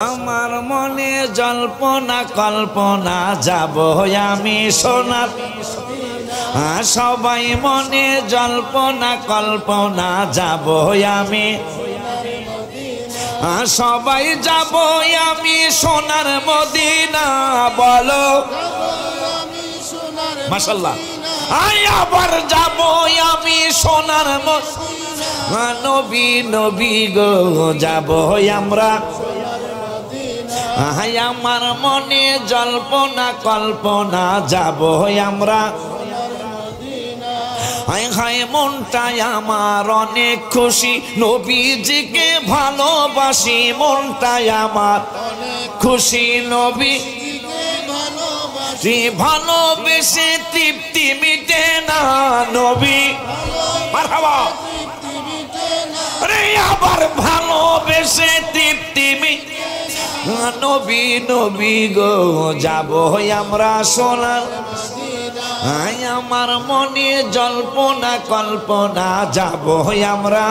আমার মনে জল্পনা কল্পনা যাব আমি সোনার সবাই মনে জল্পনা কল্পনা যাব আমি সবাই যাব আমি সোনার মদিনা বলো মাশাআল্লাহ আবার যাব আমি সোনার মদিনা নবী নবী গো যাব আমরা আমার মনে জল্পনা কল্পনা যাব আমরা হায় মনটাই আমার অনেক খুশি নবীজিকে ভালোবাসি মনটাই আমার খুশি নবী ভালোবেসে তৃপ্তি মিটে না নবী মারহাবা রে আবার ভালোবেসে তৃপ্তি মিটে নবী নবী গো যাব আমরা সোনার আমার মনে জল্পনা কল্পনা যাব আমরা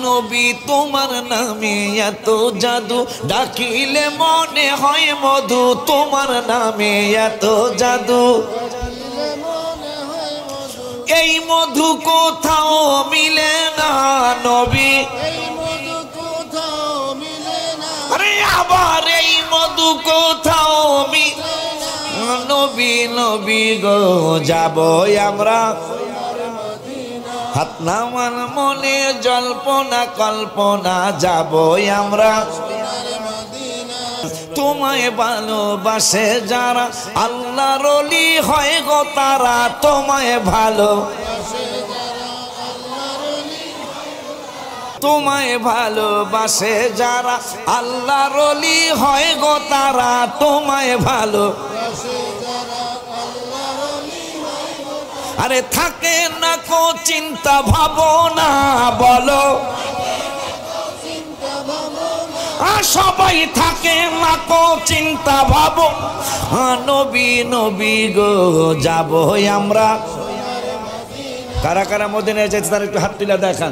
নবী তোমার নামে এত জাদু ডাকিলে মনে হয় মধু তোমার নামে এত জাদু এই মধু কোথাও মিলে না নবী আরে আবার এই মধু কোথাও নবী নবী গো যাব আমরা হাত নামান মনে জল্পনা কল্পনা যাব আমরা তোমায় ভালোবাসে যারা আল্লাহর ওলি হয় গো তারা তোমায় ভালো তোমায় ভালোবাসে যারা আল্লাহর ওলি হয় গো তারা তোমায় ভালো আরে থাকে না কো চিন্তা ভাবনা বলো সবাই থাকে না কো চিন্তা ভাবো নবী নবী গো যাব আমরা কারা কারা মদিনায় যেতে তার একটু হাত তুলে দেখান।